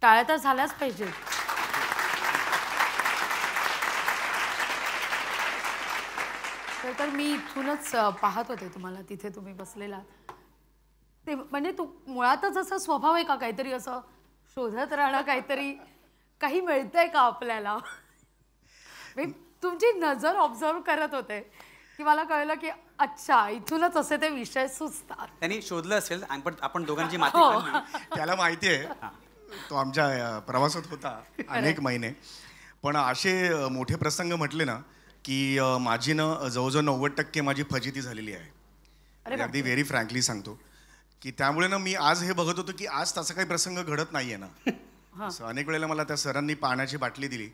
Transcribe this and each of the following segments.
टाळ्या तर झाल्याच पाहिजेत. तर मी इथूनच पाहत होते तुम्हाला तिथे तुम्ही बसलेला. ते म्हणजे तू मुळातच असा स्वभाव आहे का काहीतरी असं शोधत राहणं काहीतरी काही मिळतंय का आपल्याला? मी तुमची नजर ऑब्झर्व करत होते की मला कळलं की अच्छा इथूनच असे ते विषय सुचतात. त्यांनी शोधलं असेल आपण दोघांची माती खाल्ली. त्याला माहिती आहे तो आमच्या प्रवासात होता अनेक महिने. पण असे मोठे प्रसंग म्हटले ना की माझी ना जवळजवळ 90% माझी फजिती झालेली आहे. अगदी व्हेरी फ्रँकली सांगतो की त्यामुळे ना मी आज हे बघत होतो की आज तसा काही प्रसंग घडत नाहीये ना. अनेक वेळेला मला त्या सरांनी पाण्याची बाटली दिली.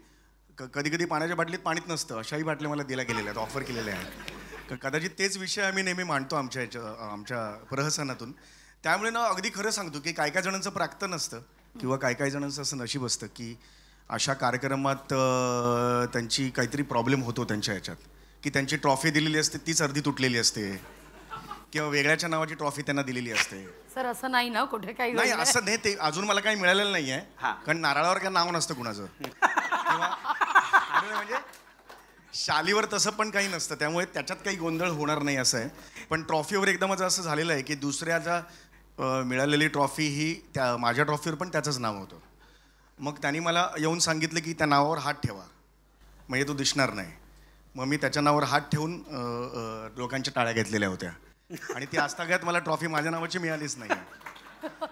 कधी कधी पाण्याच्या बाटलीत पाणीच नसतं अशाही बाटल्या मला दिल्या गेलेल्या आहेत, ऑफर केलेल्या आहेत. कदाचित तेच विषय आम्ही नेहमी मांडतो आमच्या प्रहसनातून. त्यामुळे ना अगदी खरं सांगतो की काय काय जणांचं प्राक्तन असतं किंवा काय काय जणांचं असं नशीब असतं की अशा कार्यक्रमात त्यांची काहीतरी प्रॉब्लेम होतो त्यांच्या ह्याच्यात की त्यांची ट्रॉफी दिलेली असते तीच अर्धी तुटलेली असते किंवा वेगळ्याच्या नावाची ट्रॉफी त्यांना दिलेली असते. सर असं नाही ना कुठे काही नाही असं नाही. ते अजून मला काही मिळालेलं नाही आहे कारण नारळावर काय नाव नसतं कुणाचं किंवा म्हणजे शालीवर तसं पण काही नसतं त्यामुळे त्याच्यात काही गोंधळ होणार नाही असं आहे. पण ट्रॉफीवर एकदमच असं झालेलं आहे की दुसऱ्याचा मिळालेली ट्रॉफी ही त्या माझ्या ट्रॉफीवर पण त्याचंच नाव होतं. मग त्यांनी मला येऊन सांगितलं की त्या नावावर हात ठेवा म्हणजे तो दिसणार नाही. मग मी त्याच्या नावावर हात ठेवून लोकांच्या टाळ्या घेतलेल्या होत्या आणि ती आजतागायत मला ट्रॉफी माझ्या नावाची मिळालीच नाही.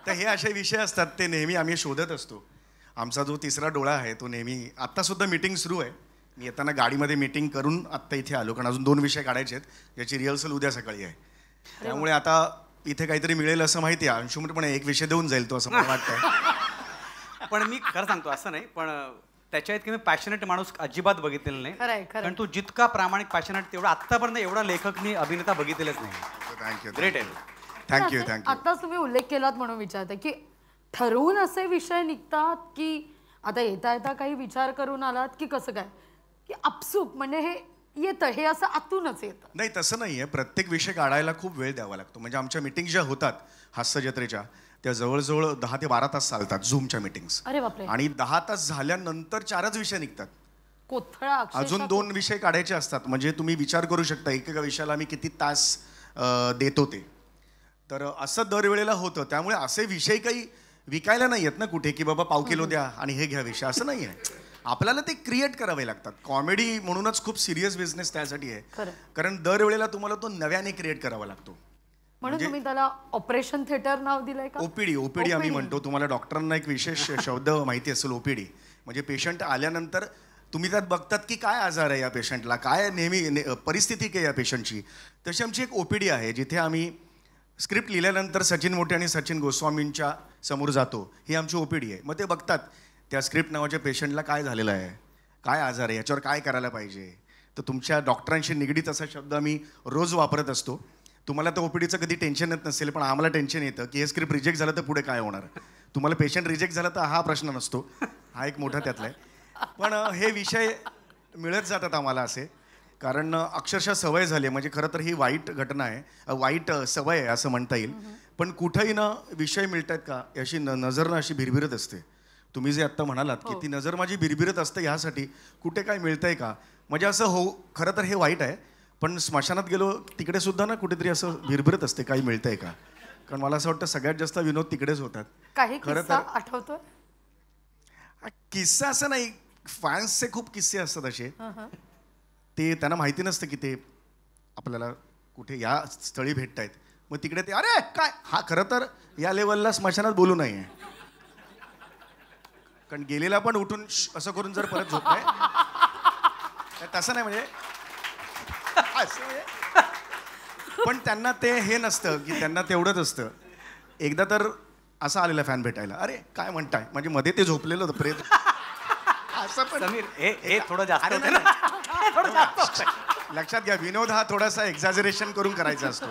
तर हे असे विषय असतात ते नेहमी आम्ही शोधत असतो. आमचा जो तिसरा डोळा आहे तो नेहमी आत्तासुद्धा मीटिंग सुरू आहे. मी येताना गाडीमध्ये मीटिंग करून आत्ता इथे आलो कारण अजून 2 विषय काढायचे आहेत ज्याची रिहर्सल उद्या सकाळी आहे. त्यामुळे आता इथे काहीतरी मिळेल असं माहिती आहे. अंशुमपणे एक विषय देऊन जाईल तो असं मला वाटतंय. पण मी खरं सांगतो असं नाही पण त्याच्या इतके मी पॅशनेट माणूस अजिबात बघितलेला नाही. कारण तू जितका प्रामाणिक पॅशनेट तेवढा आत्तापर्यंत एवढा लेखकनी अभिनेता बघितलेलाच नाही. थँक्यू. ग्रेट आहे. थँक्यू. आताच तुम्ही उल्लेख केलात म्हणून विचारते की ठरवून असे विषय निघतात की आता येता येता काही विचार करून आलात की कसं काय की आपसूक म्हणजे हे येतं हे असं आतूनच येतं? नाही तसं नाही आहे. प्रत्येक विषय काढायला खूप वेळ द्यावा लागतो. म्हणजे आमच्या मीटिंग ज्या होतात हास्य जत्रेच्या त्या जवळजवळ 10 ते 12 तास चालतात झूमच्या मीटिंग्स. अरे बापरे. आणि 10 तास झाल्यानंतर 4च विषय निघतात. कोथळा अजून 2 विषय काढायचे असतात. म्हणजे तुम्ही विचार करू शकता एकेका विषयाला आम्ही किती तास देतो ते. तर असं दरवेळेला होतं. त्यामुळे असे विषय काही विकायला नाही आहेत ना कुठे की बाबा पाव किलो द्या आणि हे घ्या विषय असं नाही आहे. आपल्याला ते क्रिएट करावे लागतात. कॉमेडी म्हणूनच खूप सिरियस बिझनेस त्यासाठी आहे कारण दरवेळेला तुम्हाला तो नव्याने क्रिएट करावा लागतो. म्हणून तुम्ही त्याला ऑपरेशन थिएटर नाव दिलंय का? ओपीडी आम्ही म्हणतो. तुम्हाला डॉक्टरांना एक विशेष शब्द माहिती असेल ओपीडी म्हणजे पेशंट आल्यानंतर तुम्ही त्यात बघतात की काय आजार आहे या पेशंटला काय नेहमी परिस्थिती काय या पेशंटची. तशी आमची एक ओपीडी आहे जिथे आम्ही स्क्रिप्ट लिहिल्यानंतर सचिन मोटे आणि सचिन गोस्वामींच्या समोर जातो. ही आमची ओपीडी आहे. मग ते बघतात त्या स्क्रिप्ट नावाच्या पेशंटला काय झालेलं आहे काय आजार आहे याच्यावर काय करायला पाहिजे. तर तुमच्या डॉक्टरांशी निगडीत असा शब्द आम्ही रोज वापरत असतो. तुम्हाला तर ओपीडीचं कधी टेन्शन येत नसेल पण आम्हाला टेन्शन येतं की हे स्क्रिप्ट रिजेक्ट झालं तर पुढे काय होणार. तुम्हाला पेशंट रिजेक्ट झाला तर हा प्रश्न नसतो. हा एक मोठा त्यातला आहे. पण हे विषय मिळत जातात आम्हाला असे कारण अक्षरशः सवय झाली आहे. म्हणजे खरं तर ही वाईट घटना आहे वाईट सवय आहे असं म्हणता येईल. पण कुठंही ना विषय मिळत आहेत का याची नजर ना अशी भिरभिरत असते. तुम्ही जे आत्ता म्हणालात की ती नजर माझी भिरभिरत असते ह्यासाठी कुठे काय मिळतंय का. म्हणजे असं खरं तर हे वाईट आहे पण स्मशानात गेलो तिकडे सुद्धा ना कुठेतरी असं भिरभिरत असते काही मिळतंय का. कारण मला असं वाटतं सगळ्यात जास्त विनोद तिकडेच होतात. काही खरं तर आठवतोय किस्सा असं नाही. फॅन्सचे खूप किस्से असतात असे ते त्यांना माहिती नसतं की ते आपल्याला कुठे या स्थळी भेटतायत. मग तिकडे ते अरे काय हा खरं तर या लेवलला स्मशानात बोलू नये कारण गेलेला पण उठून असं करून जर परत झोपलाय तसं नाही म्हणजे पण त्यांना ते हे नसतं की त्यांना तेवढंच असतं. एकदा तर असा आलेला फॅन भेटायला अरे काय म्हणताय म्हणजे मध्ये ते झोपलेलं होतं प्रेत असं पण हे थोडं जास्त लक्षात घ्या. विनोद हा थोडासा एक्झॅजरेशन करून करायचा असतो.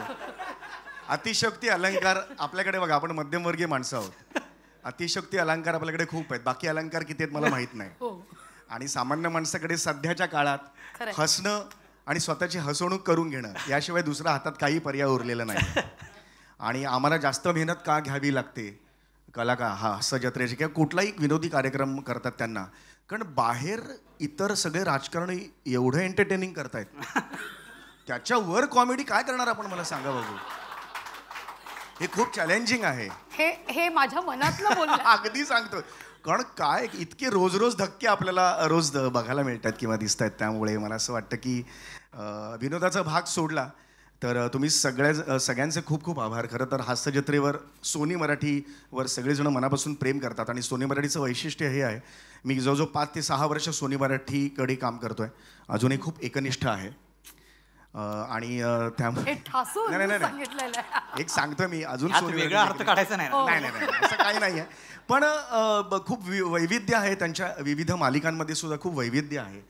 अतिशयोक्ती अलंकार आपल्याकडे बघा आपण मध्यमवर्गीय माणसं आहोत. अतिशयोक्ती अलंकार आपल्याकडे खूप आहेत. बाकी अलंकार किती आहेत मला माहित नाही. आणि सामान्य माणसाकडे सध्याच्या काळात हसणं आणि स्वतःची हसवणूक करून घेणं याशिवाय दुसऱ्या हातात काही पर्याय उरलेला नाही. आणि आम्हाला जास्त मेहनत का घ्यावी लागते कलाकार हास्य जत्रेचे किंवा कुठलाही विनोदी कार्यक्रम करतात त्यांना, कारण बाहेर इतर सगळे राजकारणी एवढं एंटरटेनिंग करतायत त्याच्यावर कॉमेडी काय करणार आपण, मला सांगा बघू. हे खूप चॅलेंजिंग आहे. हे माझ्या मनातलं बोलणं. अगदी सांगतो, कारण काय इतके रोज रोज धक्के आपल्याला रोज बघायला मिळतात किंवा दिसत आहेत. त्यामुळे मला असं वाटतं की विनोदाचा भाग सोडला तर तुम्ही सगळ्यांचे खूप खूप आभार. खरं तर हास्य जत्रेवर सोनी मराठीवर सगळेजण मनापासून प्रेम करतात आणि सोनी मराठीचं वैशिष्ट्य हे आहे, मी जवळजवळ 5 ते 6 वर्ष सोनी मराठीकडे काम करतोय, अजूनही खूप एकनिष्ठ आहे. आणि त्यामुळे एक सांगतोय मी अजून वेगळा अर्थ काढायचा नाही. असं काही नाही आहे, पण खूप वैविध्य आहे त्यांच्या विविध मालिकांमध्ये सुद्धा खूप वैविध्य आहे.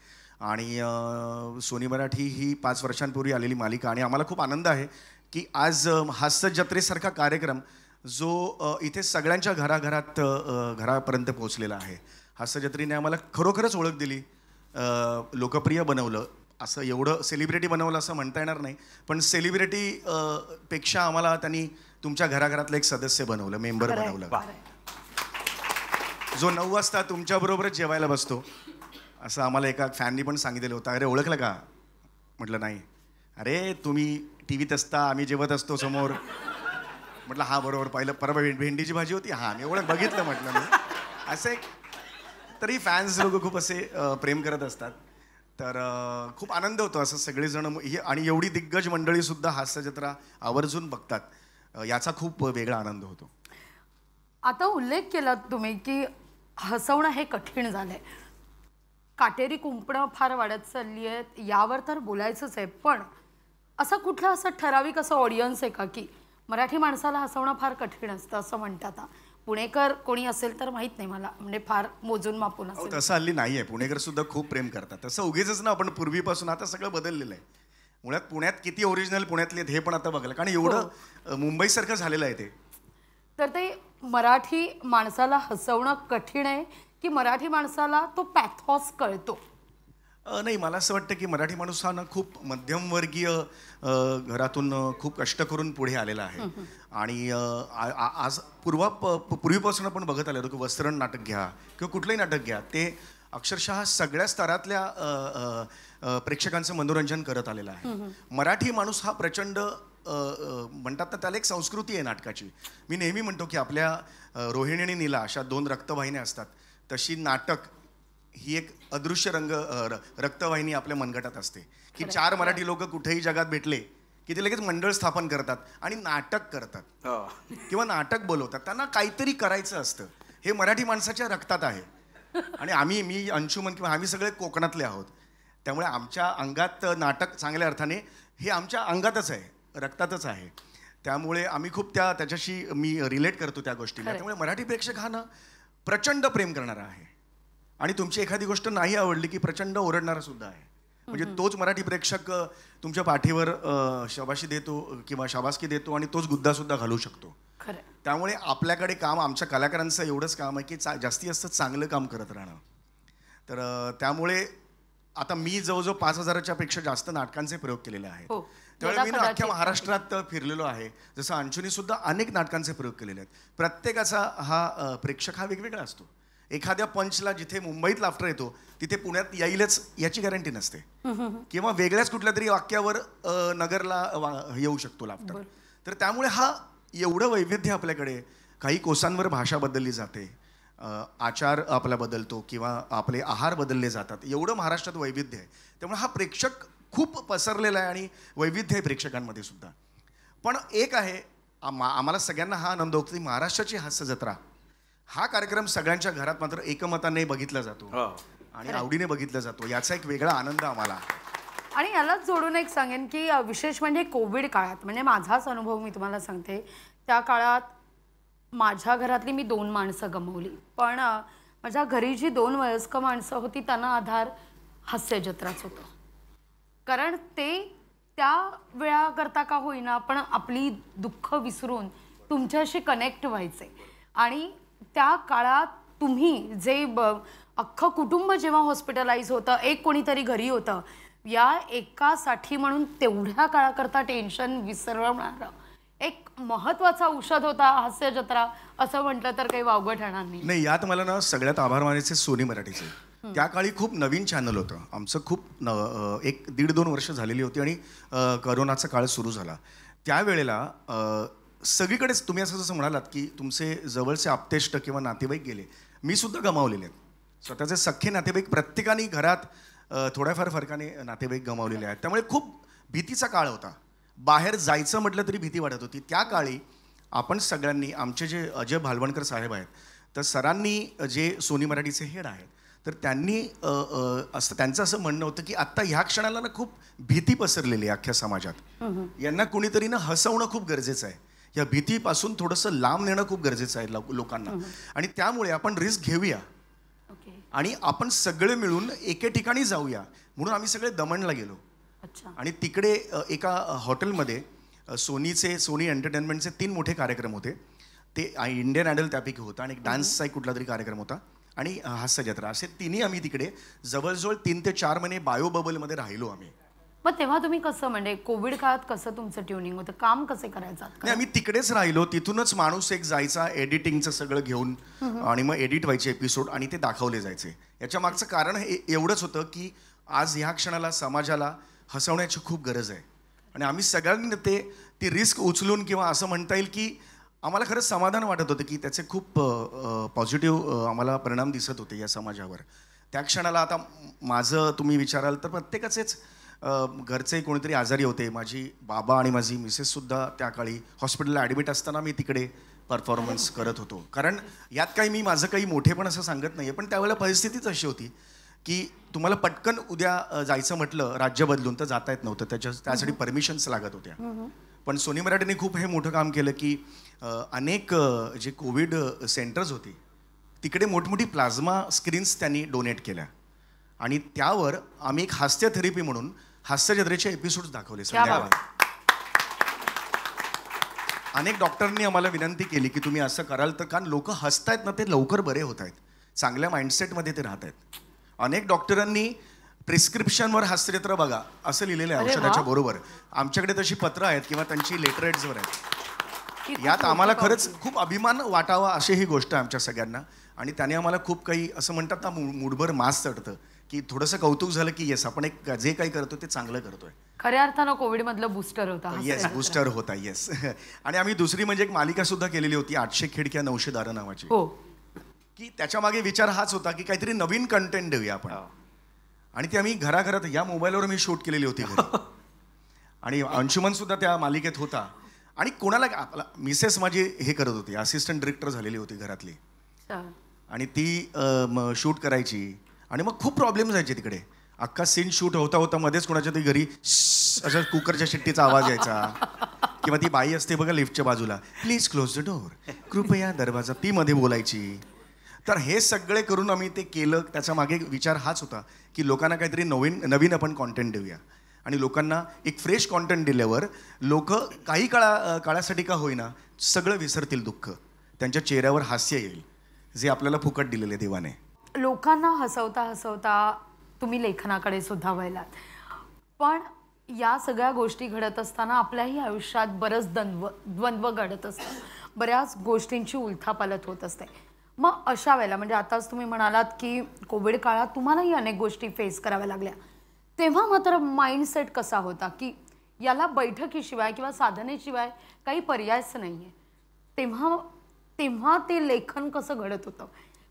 आणि सोनी मराठी ही 5 वर्षांपूर्वी आलेली मालिका आणि आम्हाला खूप आनंद आहे की आज हास्य जत्रेसारखा कार्यक्रम जो इथे सगळ्यांच्या घरापर्यंत पोहोचलेला आहे. हास्य जत्रेने आम्हाला खरोखरच ओळख दिली, लोकप्रिय बनवलं. असं एवढं सेलिब्रिटी बनवलं असं म्हणता येणार नाही, पण सेलिब्रिटी पेक्षा आम्हाला त्यांनी तुमच्या घराघरातलं एक सदस्य बनवलं, मेंबर बनवलं, जो 9 वाजता तुमच्याबरोबरच जेवायला बसतो. असं आम्हाला एका फॅननी पण सांगितलेलं होतं. अरे ओळखलं का? म्हटलं नाही. अरे तुम्ही टी व्हीत असता, आम्ही जेवत असतो समोर. म्हटलं हा बरोबर, पाहिलं परवा भेंडीची भाजी होती, हां मी बघितलं म्हटलं मी. असे तरी फॅन्स लोक खूप असे प्रेम करत असतात. तर खूप आनंद होतो असं सगळेजण आणि एवढी दिग्गज मंडळीसुद्धा हास्य जत्रा आवर्जून बघतात, याचा खूप वेगळा आनंद होतो. आता उल्लेख केला तुम्ही की हसवणं हे कठीण झालंय, काटेरी कुंपणं फार वाढत चालली आहेत, यावर तर बोलायचंच आहे. पण असं कुठलं असं ठराविक असं ऑडियन्स आहे का की मराठी माणसाला हसवणं फार कठीण असतं असं म्हणतात? पुणेकर कोणी असेल तर माहित नाही मला, म्हणजे फार मोजून मापून असेल. तसं हल्ली नाही आहे, पुणेकर सुद्धा खूप प्रेम करतात. तसं उगीच ना, आपण पूर्वीपासून आता सगळं बदललेलं आहे. मुळात पुण्यात किती ओरिजिनल पुण्यातले हे पण आता बघलं, कारण एवढं मुंबईसारखं झालेलं आहे ते. तर ते मराठी माणसाला हसवणं कठीण आहे की मराठी माणसाला तो पॅथॉस कळतो? नाही, मला असं वाटतं की मराठी माणूस हा ना खूप मध्यमवर्गीय घरातून खूप कष्ट करून पुढे आलेला आहे. आणि आज पूर्वीपासून आपण बघत आलो की वस्त्रण नाटक घ्या किंवा कुठलंही नाटक घ्या, ते अक्षरशः सगळ्या स्तरातल्या प्रेक्षकांचं मनोरंजन करत आलेलं आहे. मराठी माणूस हा प्रचंड म्हणतात ना, त्याला एक संस्कृती आहे नाटकाची. मी नेहमी म्हणतो की आपल्या रोहिणी आणि नीला अशा 2 रक्तवाहिन्या असतात, तशी नाटक ही एक अदृश्य रक्तवाहिनी आपल्या मनगटात असते की 4 मराठी लोक कुठेही जगात भेटले की ते लगेच मंडळ स्थापन करतात आणि नाटक करतात किंवा नाटक बोलवतात. त्यांना काहीतरी करायचं असतं, हे मराठी माणसाच्या रक्तात आहे. आणि मी अंशुमन किंवा आम्ही सगळे कोकणातले आहोत, त्यामुळे आमच्या अंगात नाटक चांगल्या अर्थाने हे आमच्या अंगातच आहे, रक्तातच आहे. त्यामुळे आम्ही खूप त्याच्याशी मी रिलेट करतो त्या गोष्टीला. त्यामुळे मराठी प्रेक्षक हा ना प्रचंड प्रेम करणारा आहे आणि तुमची एखादी गोष्ट नाही आवडली की प्रचंड ओरडणारा सुद्धा आहे. म्हणजे तोच मराठी प्रेक्षक तुमच्या पाठीवर शाबाशी देतो किंवा शाबासकी देतो आणि तोच गुद्दासुद्धा घालू शकतो. त्यामुळे आपल्याकडे काम, आमच्या कलाकारांचं एवढंच काम आहे की जास्तीत जास्त चांगलं काम करत राहणं. तर त्यामुळे आता मी जवळजवळ 5,000च्या पेक्षा जास्त नाटकांचे प्रयोग केलेले आहेत. त्यामुळे मी ना अख्ख्या महाराष्ट्रात फिरलेलो आहे. जसं अंशुनी सुद्धा अनेक नाटकांचे प्रयोग केलेले आहेत. प्रत्येकाचा हा प्रेक्षक हा वेगवेगळा असतो. एखाद्या पंचला जिथे मुंबईत लाफ्टर येतो तिथे पुण्यात येईलच याची गॅरंटी नसते, किंवा वेगळ्याच कुठल्या तरी वाक्यावर नगरला येऊ शकतो लाफ्टर. तर त्यामुळे हा एवढं वैविध्य आपल्याकडे, काही कोसांवर भाषा बदलली जाते, आचार आपला बदलतो किंवा आपले आहार बदलले जातात, एवढं महाराष्ट्रात वैविध्य आहे. त्यामुळे हा प्रेक्षक खूप पसरलेला आहे आणि वैविध्य आहे प्रेक्षकांमध्ये सुद्धा. पण एक आहे, आम्हाला सगळ्यांना हा आनंद होतो की महाराष्ट्राची हास्य जत्रा हा कार्यक्रम सगळ्यांच्या घरात मात्र एकमताने बघितला जातो आणि आवडीने बघितला जातो, याचा एक वेगळा आनंद आम्हाला. आणि यालाच जोडून एक सांगेन की विशेष म्हणजे कोविड काळात, म्हणजे माझाच अनुभव मी तुम्हाला सांगते, त्या काळात माझ्या घरातली मी 2 माणसं गमावली, पण माझ्या घरी जी 2 वयस्क माणसं होती त्यांना आधार हास्य जत्राच होतं. कारण ते त्या वेळाकरता का होईना पण आपली दुःख विसरून तुमच्याशी कनेक्ट व्हायचे. आणि त्या काळात तुम्ही जे अख्खं कुटुंब जेव्हा हॉस्पिटलाइज होतं, एक कोणीतरी घरी होतं, या एकासाठी म्हणून तेवढ्या काळाकरता टेन्शन विसरवणारं एक महत्वाचा औषध होता हास्य जत्रा असं म्हटलं तर काही वावगं ठरणार नाही. नाही, यात मला ना सगळ्यात आभार मानायचे सोनी मराठीचे. त्या काळी खूप नवीन चॅनल होतं आमचं, खूप 1-1.5-2 वर्ष झालेली होती आणि करोनाचा काळ सुरू झाला. त्यावेळेला सगळीकडेच तुम्ही असं जसं म्हणालात की तुमचे जवळचे आप्तेष्ट किंवा नातेवाईक गेले, मी सुद्धा गमावलेले आहेत. स्वतःचे सख्खे नातेवाईक प्रत्येकाने घरात थोड्याफार फरकाने नातेवाईक गमावलेले आहेत. त्यामुळे खूप भीतीचा काळ होता. बाहेर जायचं म्हटलं तरी भीती वाटत होती. त्या काळी आपण सगळ्यांनी, आमचे जे अजय भालवणकर साहेब आहेत, तर सरांनी जे सोनी मराठीचे हेड आहेत, तर त्यांनी त्यांचं असं म्हणणं होतं की आत्ता ह्या क्षणाला ना खूप भीती पसरलेली आहे अख्ख्या समाजात. यांना कुणीतरी ना हसवणं खूप गरजेचं आहे. या भीतीपासून थोडंसं लांब नेणं खूप गरजेचं आहे लोकांना. आणि त्यामुळे आपण रिस्क घेऊया आणि आपण सगळे मिळून एके ठिकाणी जाऊया. म्हणून आम्ही सगळे दमणला गेलो. आणि तिकडे एका हॉटेलमध्ये सोनी एंटरटेनमेंटचे 3 मोठे कार्यक्रम होते. ते इंडियन आयडल त्यापैकी होता आणि एक डान्सचा एक कुठला तरी कार्यक्रम होता आणि हास्य जत्रा, असे तिन्ही आम्ही तिकडे जवळजवळ 3 ते 4 महिने बायो बबलमध्ये राहिलो आम्ही. मग तेव्हा तुम्ही कसं, म्हणजे कोविड काळात कसं तुमचं ट्युनिंग होतं, काम कसे करायचं? नाही, आम्ही तिकडेच राहिलो. तिथूनच माणूस एक जायचा एडिटिंगचं सगळं घेऊन आणि मग एडिट व्हायचे एपिसोड आणि ते दाखवले जायचे. याच्या मागचं कारण एवढंच होतं की आज ह्या क्षणाला समाजाला हसवण्याची खूप गरज आहे आणि आम्ही सगळ्यांनी ती रिस्क उचलून, किंवा असं म्हणता येईल की आम्हाला खरंच समाधान वाटत होतं की त्याचे खूप पॉझिटिव्ह आम्हाला परिणाम दिसत होते या समाजावर. त्या क्षणाला आता माझं तुम्ही विचाराल तर प्रत्येकाचेच घरचे कोणीतरी आजारी होते. माझी बाबा आणि माझी मिसेससुद्धा त्या काळी हॉस्पिटलला ॲडमिट असताना मी तिकडे परफॉर्मन्स करत होतो. कारण यात काही मी माझं काही मोठेपण असं सांगत नाही आहे, पण त्यावेळेला परिस्थितीच अशी होती की तुम्हाला पटकन उद्या जायचं म्हटलं राज्य बदलून तर जाता येत नव्हतं. त्यासाठी परमिशन्स लागत होत्या. पण सोनी मराठीने खूप हे मोठं काम केलं की अनेक जे कोविड सेंटर्स होती तिकडे मोठमोठी प्लाझ्मा स्क्रीन्स त्यांनी डोनेट केल्या आणि त्यावर आम्ही एक हास्य थेरपी म्हणून हास्य जत्रेचे एपिसोड्स दाखवले संध्याकाळी. अनेक डॉक्टरांनी आम्हाला विनंती केली की तुम्ही असं कराल तर, कारण लोक हसतायत ना ते लवकर बरे होत आहेत, चांगल्या माइंडसेटमध्ये ते राहत आहेत. अनेक डॉक्टरांनी प्रिस्क्रिप्शनवर हास्यचित्र बघा असं लिहिलेलं आहे औषधाच्या बरोबर. आमच्याकडे तशी पत्र आहेत किंवा त्यांची लेटरहेड्सवर आहेत. यात आम्हाला खरंच खूप अभिमान वाटावा अशी ही गोष्ट आहे आमच्या सगळ्यांना. आणि त्याने आम्हाला खूप काही असं म्हणतात ना मूडभर मास चढतं की थोडंसं कौतुक झालं की येस आपण एक जे काही करतो ते चांगलं करतोय. खऱ्या अर्थानं कोविड मधलं बूस्टर होता. येस, बूस्टर होता. येस. आणि आम्ही दुसरी म्हणजे एक मालिका सुद्धा केलेली होती 800 खिडक्या 900 दारं नावाची. की त्याच्या मागे विचार हाच होता की काहीतरी नवीन कंटेंट देऊया आपण. आणि ती आम्ही घराघरात या मोबाईलवर मी शूट केलेली होती घरी. आणि अंशुमन सुद्धा त्या मालिकेत होता. आणि कोणाला आपला मिसेस माझी हे करत होती, असिस्टंट डिरेक्टर झालेली होती घरातली. आणि ती शूट करायची आणि मग खूप प्रॉब्लेम जायचे तिकडे. अख्खा सीन शूट होता होता मध्येच कोणाच्या तरी घरी अशा कुकरच्या शिट्टीचा आवाज यायचा. किंवा ती बाई असते बघा लिफ्टच्या बाजूला, प्लीज क्लोज द डोअर, कृपया दरवाजा, ती मध्ये बोलायची. तर हे सगळे करून आम्ही ते केलं. त्याच्या मागे विचार हाच होता की लोकांना काहीतरी नवीन आपण कॉन्टेंट देऊया. आणि लोकांना एक फ्रेश कॉन्टेंट दिल्यावर लोक काही काळासाठी का होईना सगळं विसरतील दुःख, त्यांच्या चेहऱ्यावर हास्य येईल जे आपल्याला फुकट दिलेले देवाने. लोकांना हसवता हसवता तुम्ही लेखनाकडे सुद्धा वळलात. पण या सगळ्या गोष्टी घडत असताना आपल्याही आयुष्यात बरंच द्वंद्व घडत असतं, बऱ्याच गोष्टींची उलथापालथ होत असते. मग अशा वेळेला म्हणजे आताच तुम्ही म्हणालात की कोविड काळात तुम्हालाही अनेक गोष्टी फेस कराव्या लागल्या, तेव्हा मात्र माइंडसेट कसा होता की याला बैठकीशिवाय किंवा साधनेशिवाय काही पर्यायच नाही आहे? तेव्हा ते लेखन कसं घडत होतं?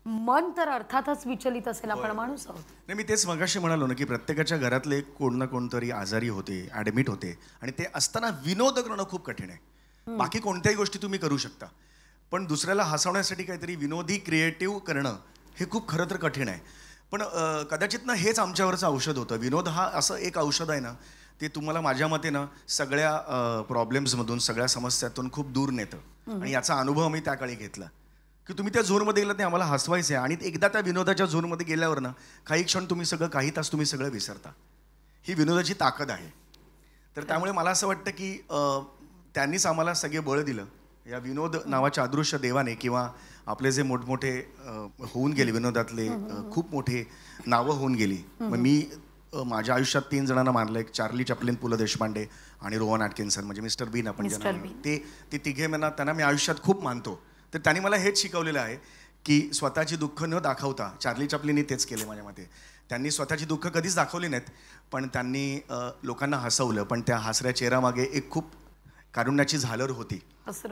मन तर अर्थातच विचलित असेल, आपण माणूस आहोत. नाही, मी तेच मगाशी म्हणालो ना की प्रत्येकाच्या घरातले कोण ना कोणतरी आजारी होते, ॲडमिट होते. आणि ते असताना विनोद करणं खूप कठीण आहे. बाकी कोणत्याही गोष्टी तुम्ही करू शकता, पण दुसऱ्याला हसवण्यासाठी काहीतरी विनोदी क्रिएटिव्ह करणं हे खूप खरं तर कठीण आहे. पण कदाचित ना हेच आमच्यावरचं औषध होतं. विनोद हा असं एक औषध आहे ना, ते तुम्हाला माझ्या मते ना सगळ्या प्रॉब्लेम्समधून, सगळ्या समस्यातून खूप दूर नेतं. आणि याचा अनुभव मी त्या काळी घेतला की तुम्ही त्या झोनमध्ये गेलात, ते आम्हाला हसवायचं आहे. आणि एकदा त्या विनोदाच्या झोनमध्ये गेल्यावर ना काही क्षण तुम्ही सगळं, काही तास तुम्ही सगळं विसरता. ही विनोदाची ताकद आहे. तर त्यामुळे मला असं वाटतं की त्यांनीच आम्हाला सगळे बळ दिलं. या विनोद नावाच्या अदृश्य देवाने, किंवा आपले जे मोठमोठे होऊन गेले विनोदातले खूप मोठे नावं होऊन गेली. मग मी माझ्या आयुष्यात 3 जणांना मानलं. एक चार्ली चॅप्लिन, पु ल देशपांडे आणि रोहन ॲटकिन्सन, म्हणजे मिस्टर बीन आपण ज्यांना म्हणतो. ते तिघे त्यांना मी आयुष्यात खूप मानतो. तर त्यांनी मला हेच शिकवलेलं आहे की स्वतःची दुःख न दाखवता, चार्ली चॅप्लिननी तेच केले माझ्या मते. त्यांनी स्वतःची दुःख कधीच दाखवली नाहीत, पण त्यांनी लोकांना हसवलं. पण त्या हसऱ्या चेहऱ्यामागे एक खूप कारुण्याची झालर होती,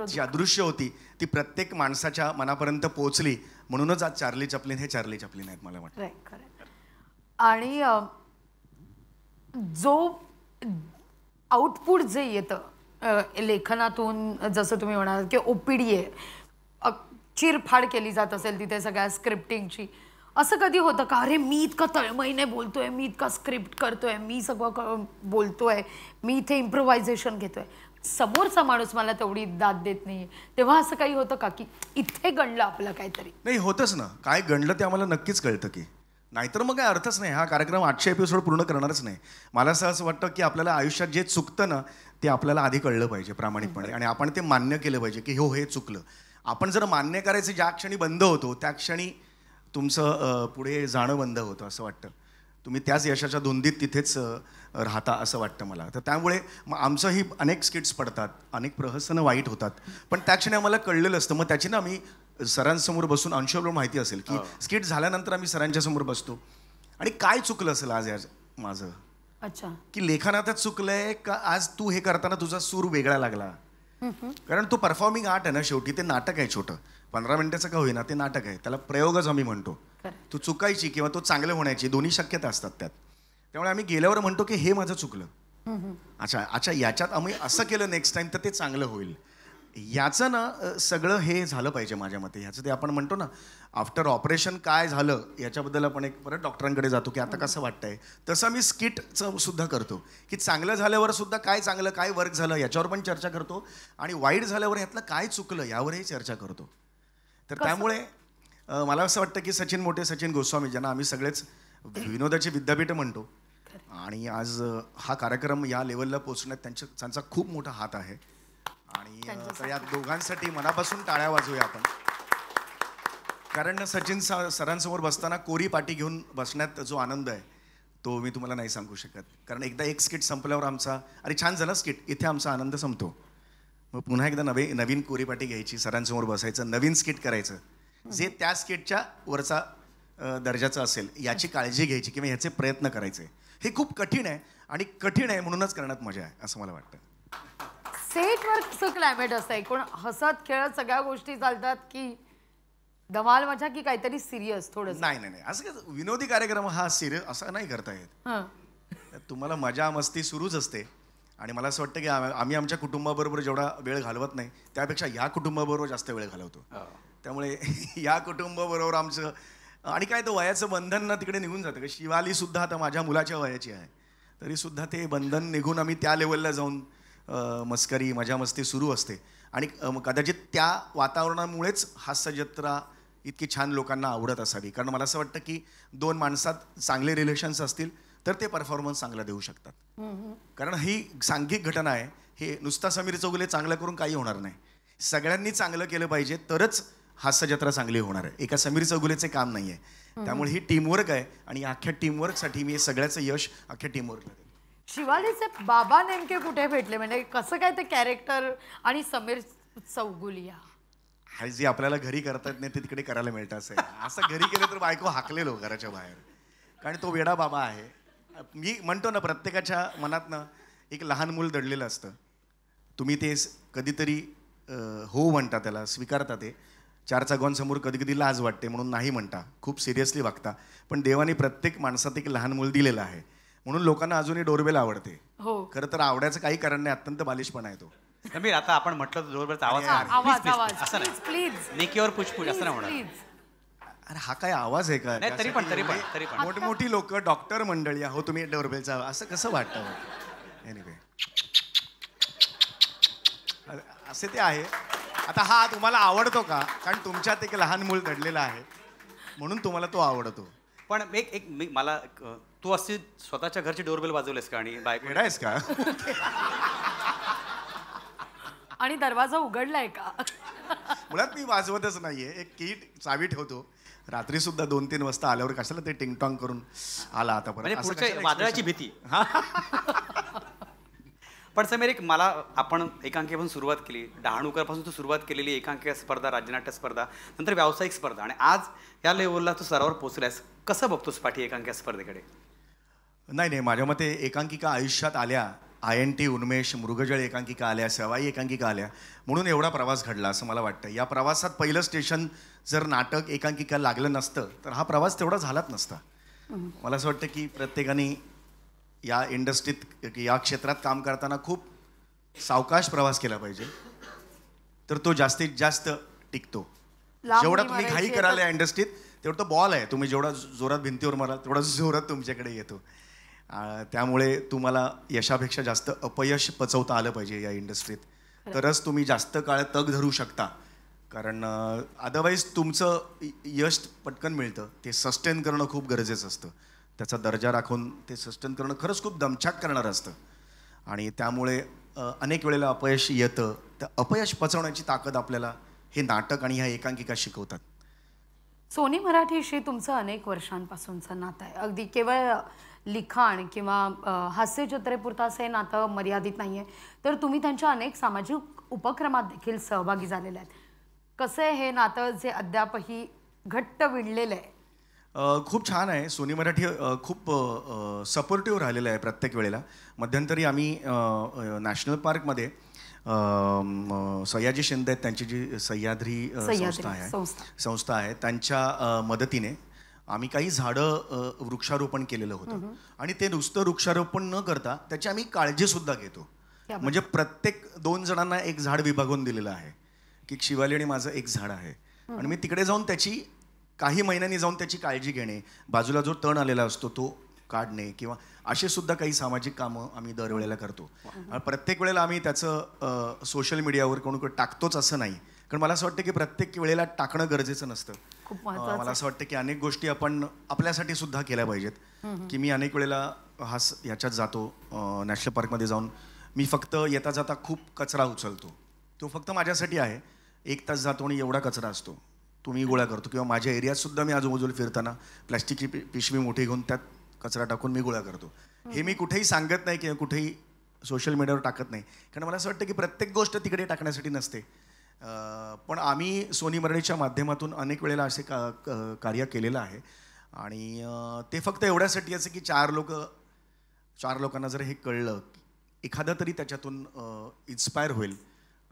जी अदृश्य होती, ती प्रत्येक माणसाच्या मनापर्यंत पोहोचली. म्हणूनच आज चार्ली चॅप्लिन हे चार्ली चॅप्लिन आहेत मला वाटतं. आणि जो आउटपुट जे येतं लेखनातून, जसं तुम्ही म्हणाल की ओपीडी आहे, चिरफाड केली जात असेल तिथे सगळ्या स्क्रिप्टिंगची, असं कधी होतं का अरे मी इतकं तळमळीने बोलतोय, मी इतका स्क्रिप्ट करतोय, मी सगळं बोलतोय, मी इथे इम्प्रोव्हायझेशन घेतोय, समोरचा माणूस मला तेवढी दाद देत नाही, तेव्हा असं काही होतं का की इथे गणलं आपलं काहीतरी? नाही, होतच ना. काय गणलं ते आम्हाला नक्कीच कळतं की, नाहीतर मग काय अर्थच नाही. हा कार्यक्रम 800 एपिसोड पूर्ण करणारच नाही. मला असं वाटतं की आपल्याला आयुष्यात जे चुकतं ना, ते आपल्याला आधी कळलं पाहिजे प्रामाणिकपणे, आणि आपण ते मान्य केलं पाहिजे की हो, हे चुकलं. आपण जर मान्य करायचं ज्या क्षणी बंद होतो, त्या क्षणी तुमचं पुढे जाणं बंद होतं असं वाटतं. तुम्ही त्याच यशाच्या धुंदीत तिथेच राहता असं वाटतं मला. तर त्यामुळे मग आमचंही अनेक स्किट्स पडतात, अनेक प्रहसनं वाईट होतात, पण त्या क्षणी आम्हाला कळलेलं असतं. मग त्याची ना आम्ही सरांसमोर बसून, अंशुला माहिती असेल की स्किट झाल्यानंतर आम्ही सरांच्या समोर बसतो आणि काय चुकलं असेल आज माझं, अच्छा, की लेखनातच चुकलंय का आज तू हे करताना तुझा सूर वेगळा लागला. कारण तो परफॉर्मिंग आर्ट आहे ना, शेवटी ते नाटक आहे. छोटं 15 मिनिटाचं का होईना ते नाटक आहे, त्याला प्रयोगच आम्ही म्हणतो. तू चुकायची किंवा तो चांगलं होण्याची दोन्ही शक्यता असतात त्यात. त्यामुळे आम्ही गेल्यावर म्हणतो की हे माझं चुकलं, अच्छा याच्यात आम्ही असं केलं नेक्स्ट टाइम तर ते चांगलं होईल. याचं ना सगळं हे झालं पाहिजे माझ्या मते. ह्याचं ते आपण म्हणतो ना, आफ्टर ऑपरेशन काय झालं याच्याबद्दल आपण एक परत डॉक्टरांकडे जातो की आता कसं वाटतंय, तसं मी स्किटचं सुद्धा करतो की चांगलं झाल्यावर सुद्धा काय चांगलं, काय वर्क झालं याच्यावर पण चर्चा करतो, आणि वाईट झाल्यावर ह्यातलं काय चुकलं यावरही चर्चा करतो. तर त्यामुळे मला असं वाटतं की सचिन मोठे, सचिन गोस्वामी, ज्यांना आम्ही सगळेच विनोदाची विद्यापीठ म्हणतो, आणि आज हा कार्यक्रम या लेवलला पोहोचण्यात त्यांचा खूप मोठा हात आहे. आणि तर या दोघांसाठी मनापासून टाळ्या वाजवूया आपण. कारण सचिन सरांसमोर बसताना कोरी पाटी घेऊन बसण्यात जो आनंद आहे तो मी तुम्हाला नाही सांगू शकत. कारण एकदा एक स्किट संपल्यावर आमचा अरे छान झालं स्किट, इथे आमचा आनंद संपतो. मग पुन्हा एकदा नवीन कोरी पाटी घ्यायची, सरांसमोर बसायचं, नवीन स्किट करायचं, जे त्या स्किटच्या वरचा दर्जाचं असेल याची काळजी घ्यायची किंवा ह्याचे प्रयत्न करायचे. हे खूप कठीण आहे, आणि कठीण आहे म्हणूनच करण्यात मजा आहे असं मला वाटतं. सेटवरचं क्लायमेट असतं एकूण, हसत खेळत सगळ्या गोष्टी चालतात की धमाल मजा, की काहीतरी सिरियस थोडं? नाही, असं काय विनोदी कार्यक्रम हा सिरियस असा नाही करता येत. तुम्हाला मजा मस्ती सुरूच असते. आणि मला असं वाटतं की आम्ही आमच्या कुटुंबाबरोबर जेवढा वेळ घालवत नाही त्यापेक्षा ह्या कुटुंबाबरोबर जास्त वेळ घालवतो. त्यामुळे या कुटुंबाबरोबर आमचं, आणि काय तो वयाचं बंधन ना तिकडे निघून जातं. शिवाली सुद्धा आता माझ्या मुलाच्या वयाची आहे, तरी सुद्धा ते बंधन निघून आम्ही त्या लेवलला जाऊन मस्करी मजा मस्ती सुरू असते. आणि कदाचित त्या वातावरणामुळेच हास्यजत्रा इतकी छान लोकांना आवडत असावी. कारण मला असं वाटतं की 2 माणसात चांगले रिलेशन्स असतील तर ते परफॉर्मन्स चांगला देऊ शकतात. कारण ही सांघिक घटना आहे. हे नुसता समीर चौगुले चांगलं करून काही होणार नाही. सगळ्यांनी चांगलं केलं पाहिजे तरच हास्यजत्रा चांगली होणार आहे. एका समीर चौगुलेचे काम नाही आहे. त्यामुळे ही टीमवर्क आहे, आणि अख्ख्या टीमवर्कसाठी मी सगळ्याचं यश अख्ख्या टीमवर्कला देतो. शिवालीचे बाबा नेमके कुठे भेटले, म्हणजे कसं काय ते कॅरेक्टर आणि समीर चौगुलिया हे जे आपल्याला घरी करता येत नाही ते तिकडे करायला मिळतं. असं घरी केलं तर बायको हाकलेलो घराच्या बाहेर, कारण तो वेडा बाबा आहे. मी म्हणतो ना, प्रत्येकाच्या मनातनं एक लहान मूल दडलेलं असतं. तुम्ही ते कधीतरी हो म्हणता, त्याला स्वीकारता. ते 4 चौघांसमोर कधी कधी लाज वाटते म्हणून नाही म्हणता, खूप सिरियसली वागता. पण देवाने प्रत्येक माणसात एक लहान मूल दिलेलं आहे, म्हणून लोकांना अजूनही डोरबेल आवडते. खरं तर आवडायचं काही कारण नाही, अत्यंत बालिशपणा आहे तो. समीर, आता आपण म्हटलं डोरबेलचा आवाज असं नाही, प्लीज नेकीवर पुछपुछ असं नाही म्हणा. अरे हा काय आवाज आहे का? तरी पण मोठमोठी लोक, डॉक्टर मंडळी, अहो तुम्ही डोरबेलचा असं कसं वाटतं? एनिवे, असे ते आहे. आता हा तुम्हाला आवडतो का? कारण तुमच्यात एक लहान मूल दडलेलं आहे म्हणून तुम्हाला तो आवडतो. पण मला तू अशी स्वतःच्या घरची डोरबेल वाजवलेस का? आणि बायको आहेस का? आणि दरवाजा उघडलाय का? मुळात मी वाजवतच नाहीये. एक की चावी ठेवतो रात्री सुद्धा 2-3 वाजता आल्यावर कशाला ते टिंगटॉंग करून आला आता म्हणजे असं पुढच्या कशाला वादळाची expression? भीती. पण समीर, एक मला आपण एकांकीपासून सुरुवात केली, डहाणूकरपासून तू सुरुवात केलेली एकांकिका स्पर्धा, राज्यनाट्य स्पर्धा, नंतर व्यावसायिक स्पर्धा, आणि आज या लेवलला तू स्तरावर पोहोचलायस. कसं बघतोस पाठी एकांकिका स्पर्धेकडे? नाही, माझ्या मते एकांकिका आयुष्यात आल्या, INT उन्मेष, मृगजळ एकांकिका आल्या, सवाई एकांकिका आल्या, म्हणून एवढा प्रवास घडला असं मला वाटतं. या प्रवासात पहिलं स्टेशन जर नाटक एकांकिका लागलं नसतं तर हा प्रवास तेवढा झालाच नसता. मला असं वाटतं की प्रत्येकाने या इंडस्ट्रीत, या क्षेत्रात काम करताना खूप सावकाश प्रवास केला पाहिजे, तर तो जास्तीत जास्त टिकतो. जेवढा तुम्ही घाई कराल या इंडस्ट्रीत, तेवढं तो बॉल आहे, तुम्ही जेवढा जोरात भिंतीवर माराल तेवढा जोरात तुमच्याकडे येतो. त्यामुळे तुम्हाला यशापेक्षा जास्त अपयश पचवता आलं पाहिजे या इंडस्ट्रीत, तरच तुम्ही जास्त काळ तग धरू शकता. कारण अदरवाईज तुमचं यश पटकन मिळतं, ते सस्टेन करणं खूप गरजेचं असतं. त्याचा दर्जा राखून ते सस्टेन करणं खरंच खूप दमछाक करणारं असतं. आणि त्यामुळे अनेक वेळेला अपयश येतं. तर अपयश पचवण्याची ताकद आपल्याला हे नाटक आणि ह्या एकांकिका शिकवतात. सोनी मराठीशी तुमचं अनेक वर्षांपासूनचं नातं आहे. अगदी केवळ लिखाण किंवा हास्यचित्रेपुरतं असं हे नातं मर्यादित नाही आहे, तर तुम्ही त्यांच्या अनेक सामाजिक उपक्रमात देखील सहभागी झालेले आहेत. कसं आहे हे नातं जे अद्यापही घट्ट विणलेलं आहे? खूप छान आहे. सोनी मराठी खूप सपोर्टिव्ह राहिलेलं आहे प्रत्येक वेळेला. मध्यंतरी आम्ही नॅशनल पार्कमध्ये सयाजी शिंदे आहेत, त्यांची जी सह्याद्री संस्था आहे, त्यांच्या मदतीने आम्ही काही झाडं वृक्षारोपण केलेलं होतं. आणि ते नुसतं वृक्षारोपण न करता त्याची आम्ही काळजीसुद्धा घेतो. म्हणजे प्रत्येक 2 जणांना एक झाड विभागून दिलेलं आहे, की शिवाली आणि माझं एक झाड आहे, आणि मी तिकडे जाऊन त्याची काही महिन्यांनी जाऊन त्याची काळजी घेणे, बाजूला जो तण आलेला असतो तो काढणे, किंवा असे सुद्धा काही सामाजिक कामं आम्ही दरवेळेला करतो. प्रत्येक वेळेला आम्ही त्याचं सोशल मीडियावर कोण टाकतोच असं नाही, कारण मला असं वाटतं की प्रत्येक वेळेला टाकणं गरजेचं नसतं. मला असं वाटतं की अनेक गोष्टी आपण आपल्यासाठी सुद्धा केल्या पाहिजेत. की मी अनेक वेळेला ह्याच्यात जातो, नॅशनल पार्कमध्ये जाऊन मी फक्त येता जाता खूप कचरा उचलतो. तो फक्त माझ्यासाठी आहे. 1 तास जातो आणि एवढा कचरा असतो, तो मी गोळा करतो. किंवा माझ्या एरियात सुद्धा मी आजूबाजूला फिरताना प्लॅस्टिकची पिशवी मोठी घेऊन त्यात कचरा टाकून मी गोळा करतो. हे मी कुठेही सांगत नाही किंवा कुठेही सोशल मीडियावर टाकत नाही, कारण मला असं वाटतं की प्रत्येक गोष्ट तिकडे टाकण्यासाठी नसते. पण आम्ही सोनी मराठीच्या माध्यमातून अनेक वेळेला असे कार्य केलेलं आहे. आणि ते फक्त एवढ्यासाठी असं की 4 लोकांना जर हे कळलं, एखादा तरी त्याच्यातून इन्स्पायर होईल.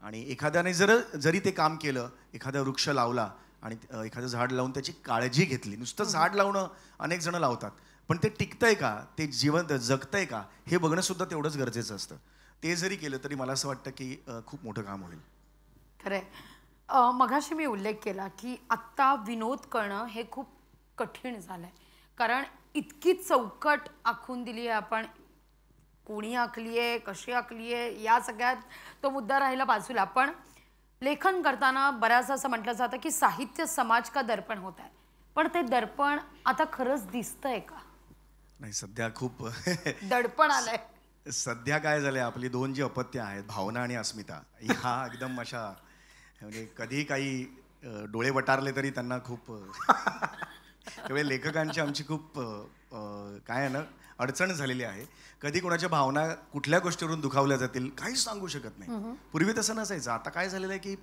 आणि एखाद्याने जरी ते काम केलं, एखादा वृक्ष लावला आणि एखादं झाड लावून त्याची काळजी घेतली. नुसतं झाड लावणं अनेक जण लावतात, पण ते टिकतंय का, ते जिवंत जगतंय का, हे बघणं सुद्धा तेवढंच गरजेचं असतं. ते जरी केलं तरी मला असं वाटतं की खूप मोठं काम होईल. खरंय. मगाशी मी उल्लेख केला की आत्ता विनोद करणं हे खूप कठीण झालंय, कारण इतकी चौकट आखून दिली आहे आपण. कोणी आखली आहे, कशी आखली आहे, या सगळ्यात तो मुद्दा राहिला बाजूला. पण लेखन करताना बऱ्याच असं म्हटलं जातं की साहित्य समाज का दर्पण होत आहे, पण ते दर्पण आता खरंच दिसतंय का? नाही, सध्या खूप दडपण आलंय. सध्या काय झालंय, आपली 2 जी अपत्य आहेत, भावना आणि अस्मिता, ह्या एकदम अशा, म्हणजे कधीही काही डोळे वटारले तरी त्यांना खूप त्यामुळे लेखकांची आमची खूप काय आहे ना, अडचण झालेली आहे. कधी कोणाच्या भावना कुठल्या गोष्टीवरून दुखावल्या जातील काहीच सांगू शकत नाही. पूर्वी तसं नसायचं. आता काय झालेलं आहे की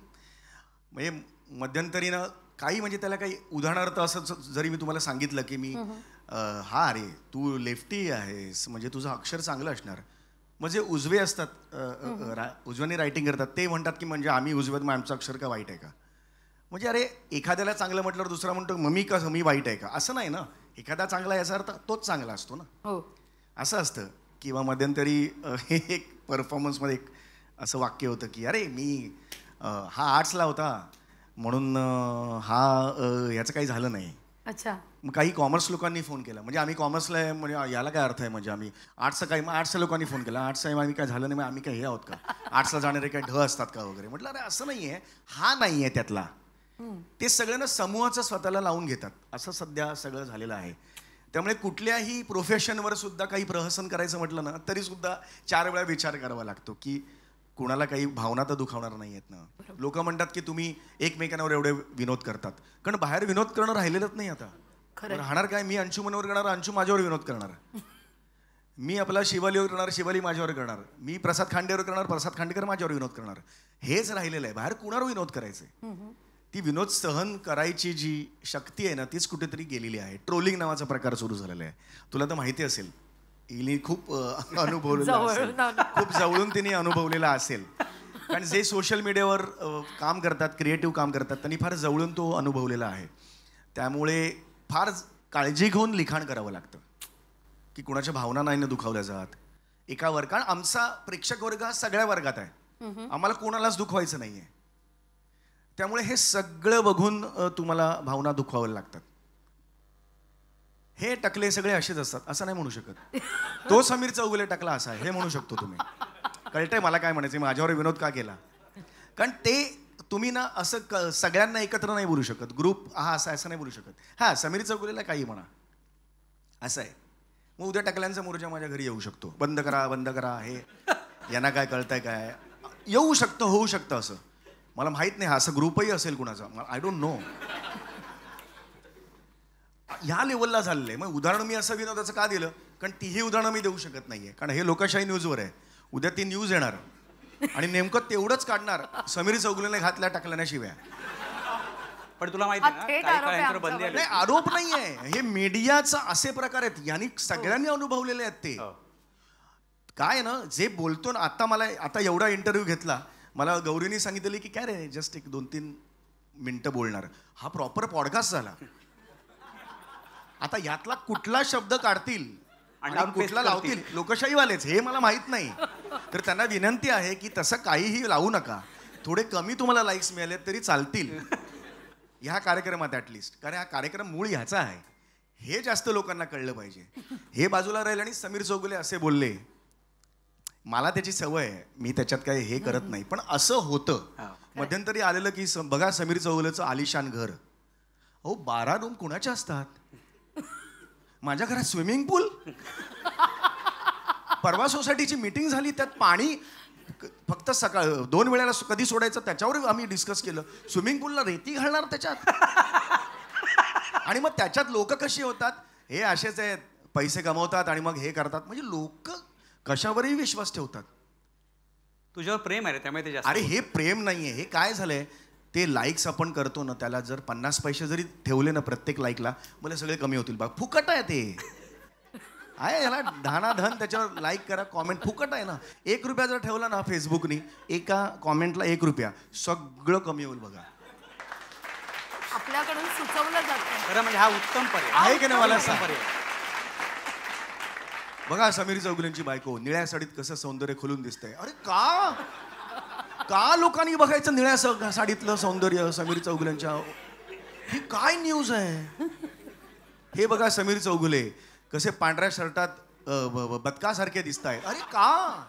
म्हणजे मध्यंतरीनं काही, म्हणजे त्याला काही उदाहरणार्थ असं जरी मी तुम्हाला सांगितलं की मी हा अरे तू लेफ्टी आहेस म्हणजे तुझं अक्षर चांगलं असणार, म्हणजे उजवे असतात, उजव्याने रायटिंग करतात, ते म्हणतात की म्हणजे आम्ही उजव्यात, मग आमचं अक्षर का वाईट आहे का? म्हणजे अरे एखाद्याला चांगलं म्हटल्यावर दुसरा म्हणतो मग मी वाईट आहे का? असं नाही ना. एखादा चांगला याचा अर्थ तोच चांगला असतो ना, असं असतं. किंवा मध्यंतरी एक परफॉर्मन्समध्ये एक असं वाक्य होतं की अरे मी हा आर्ट्सला होता म्हणून ह्याचं काही झालं नाही. अच्छा. मग काही कॉमर्स लोकांनी फोन केला, म्हणजे आम्ही कॉमर्सला आहे, म्हणजे याला काय अर्थ आहे, म्हणजे आम्ही आर्ट्सचं काही, आर्ट्सच्या लोकांनी फोन केला, आर्ट्सचं आहे आम्ही काय झालं नाही, मग आम्ही काय हे आहोत का, आर्ट्सला जाणारे काय ढ असतात का वगैरे. म्हटलं अरे असं नाही आहे, हा नाही आहे त्यातला. ते सगळ्यांना समूहाचं स्वतःला लावून घेतात, असं सध्या सगळं झालेलं आहे. त्यामुळे कुठल्याही प्रोफेशनवर सुद्धा काही प्रहसन करायचं म्हटलं ना तरी सुद्धा 4 वेळा विचार करावा लागतो की कुणाला काही भावना तर दुखावणार नाही आहेत ना. लोक म्हणतात की तुम्ही एकमेकांवर एवढे विनोद करतात, कारण बाहेर विनोद करणं राहिलेलंच नाही आता. राहणार काय, मी अंशुमनवर करणार, अंशू माझ्यावर विनोद करणार, मी आपला शिवालीवर करणार, शिवाली माझ्यावर करणार, मी प्रसाद खांडेवर करणार, प्रसाद खांडेकर माझ्यावर विनोद करणार. हेच राहिलेलं आहे. बाहेर कुणावर विनोद करायचे? ती विनोद सहन करायची जी शक्ती आहे ना, तीच कुठेतरी गेलेली आहे. ट्रोलिंग नावाचा प्रकार सुरू झालेला आहे. तुला तर माहिती असेल, हिने खूप अनुभवलेला असेल, खूप जवळून तिने अनुभवलेला असेल, कारण जे सोशल मीडियावर काम करतात, क्रिएटिव्ह काम करतात, त्यांनी फार जवळून तो अनुभवलेला आहे. त्यामुळे फार काळजी घेऊन लिखाण करावं लागतं की कुणाच्या भावना नाही दुखावल्या जात. एका वर्ग, कारण आमचा प्रेक्षक वर्ग हा सगळ्या वर्गात आहे, आम्हाला कोणालाच दुखवायचं नाही आहे. त्यामुळे हे सगळं बघून तुम्हाला भावना दुखवाव्या लागतात. हे टकले सगळे असेच असतात असं नाही म्हणू शकत. तो समीर चौगुले टकला असा आहे हे म्हणू शकतो तुम्ही. कळतंय मला काय म्हणायचं, माझ्यावर विनोद का केला? कारण ते तुम्ही ना असं सगळ्यांना एकत्र नाही बोलू शकत. ग्रुप हा असा असं नाही बोलू शकत. हा समीर चौगुलेला काही म्हणा असं आहे, मग उद्या टकल्यांचा मोर्चा माझ्या घरी येऊ शकतो, बंद करा बंद करा, हे यांना काय कळतंय काय, येऊ शकतं, होऊ शकतं. असं मला माहित नाही, हा असं ग्रुपही असेल कुणाचा, आय डोंट नो. ह्या लेवलला झालेलं आहे. मग उदाहरण मी असं विनोदाचं का दिलं, कारण तीही उदाहरणं मी देऊ शकत नाहीये, कारण हे लोकशाही न्यूजवर आहे. उद्या ती न्यूज येणार आणि नेमकं तेवढंच काढणार समीर चौगुलेने घातल्या टाकल्याने शिव्या. पण तुला माहिती आहे ना, काही काळानंतर बंदी आली. नाही, आरोप नाहीये, हे मीडियाचा असे प्रकार आहेत, यांनी सगळ्यांनी अनुभवलेले आहेत. ते काय ना, जे बोलतो ना, आता एवढा इंटरव्ह्यू घेतला, मला गौरीने सांगितलं की काय रे, जस्ट एक 2-3 मिनिटं बोलणार. हा प्रॉपर पॉडकास्ट झाला. आता यातला कुठला शब्द काढतील आणि कुठला लावतील लोकशाहीवालेच, हे मला माहित नाही. तर त्यांना विनंती आहे की तसं काहीही लावू नका. थोडे कमी तुम्हाला लाईक्स मिळाले तरी चालतील ह्या कार्यक्रमात ॲटलिस्ट, कारण हा कार्यक्रम मूळ ह्याचा आहे, हे जास्त लोकांना कळलं पाहिजे. हे बाजूला राहिलं आणि समीर चौगुले असे बोलले, मला त्याची सवय आहे, मी त्याच्यात काही हे करत नाही, पण असं होतं. मध्यंतरी आलेलं की बघा समीर चौगुलेचं आलिशान घर. हो, 12 रूम कुणाच्या असतात? माझ्या घरात स्विमिंग पूल. परवा सोसायटीची मीटिंग झाली, त्यात पाणी फक्त सकाळ 2 वेळेला कधी सोडायचं त्याच्यावर आम्ही डिस्कस केलं. स्विमिंग पूलला रेती घालणार त्याच्यात? आणि मग त्याच्यात लोक कशी होतात, हे असेच आहेत, पैसे कमवतात आणि मग हे करतात. म्हणजे लोक कशावरही विश्वास ठेवतात. तुझ्यावर प्रेम आहे रे, त्यामुळे ते जास्त. अरे हे प्रेम नाहीये, हे काय झालंय, ते लाईक्स आपण करतो ना, त्याला जर 50 पैसे जरी ठेवले ना प्रत्येक लाईकला, मला सगळे कमी होतील. बघ, फुकट आहे ते. आहे याला धानाधन, त्याच्यावर लाईक करा, कॉमेंट फुकट आहे ना. 1 रुपया जर ठेवला ना फेसबुकनी, एका कॉमेंटला 1 रुपया, सगळं कमी होईल. बघा, आपल्याकडून सुचवलं जातं. खरं म्हणजे हा उत्तम पर्याय आहे की नाही मला सांग. बघा समीर चौगुलेंची बायको निळ्या साडीत कसं सौंदर्य खुलून दिसतंय. अरे का लोकांनी बघायचं निळ्या साडीतलं सौंदर्य समीर चौगुलेंच्या? ही काय न्यूज आहे? हे बघा समीर चौगुले कसे पांढऱ्या शर्टात बदकासारखे दिसत आहेत. अरे का?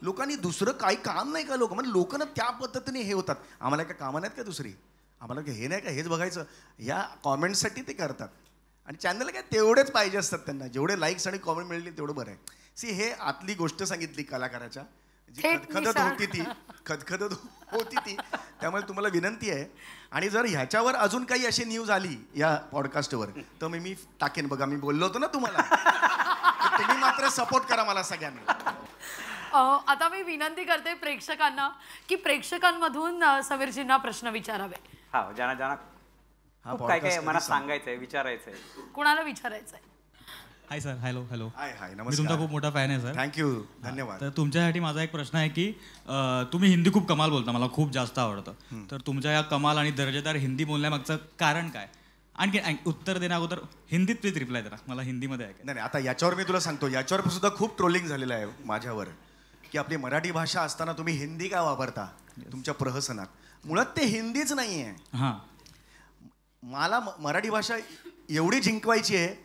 लोकांनी दुसरं काही काम नाही का? म्हणजे लोक ना त्या पद्धतीने हे होतात. आम्हाला काय कामं नाहीत का दुसरी? आम्हाला काय हे नाही का हेच बघायचं? ह्या कॉमेंटसाठी ते करतात. आणि चॅनल काय तेवढेच पाहिजे असतात त्यांना, जेवढे लाईक्स आणि कॉमेंट मिळले तेवढं बरं आहे. सी, हे आतली गोष्ट सांगितली कलाकाराच्या, जी खदखदत होती ती. त्यामुळे तुम्हाला विनंती आहे, आणि जर ह्याच्यावर अजून काही अशी न्यूज आली या पॉडकास्टवर तर मी टाकेन. बघा, मी बोललो होतो ना तुम्हाला, तुम्ही मात्र सपोर्ट करा मला सगळ्यांना. आता मी विनंती करते प्रेक्षकांना की प्रेक्षकांमधून समीरजींना प्रश्न विचारावे. हा, ज्यांना काय काय मला सांगायचंय, विचारायचंय. कुणाला विचारायचंय? Hi sir. हॅलो. हाय हाय, मी तुमचा खूप मोठा फॅन आहे सर. थँक्यू, धन्यवाद. तर तुमच्यासाठी माझा एक प्रश्न आहे की तुम्ही हिंदी खूप कमाल बोलता, मला खूप जास्त आवडतं. तर तुमच्या या कमाल आणि दर्जेदार हिंदी बोलण्यामागचं कारण काय? आणखी उत्तर देण्या अगोदर हिंदीत प्लीज रिप्लाय करा, मला हिंदीमध्ये आहे. नाही, आता याच्यावर मी तुला सांगतो, याच्यावर सुद्धा खूप ट्रोलिंग झालेलं आहे माझ्यावर, की आपली मराठी भाषा असताना तुम्ही हिंदी का वापरता तुमच्या प्रहसनात? मुळात ते हिंदीच नाही आहे. हां, मला मराठी भाषा एवढी जिंकवायची आहे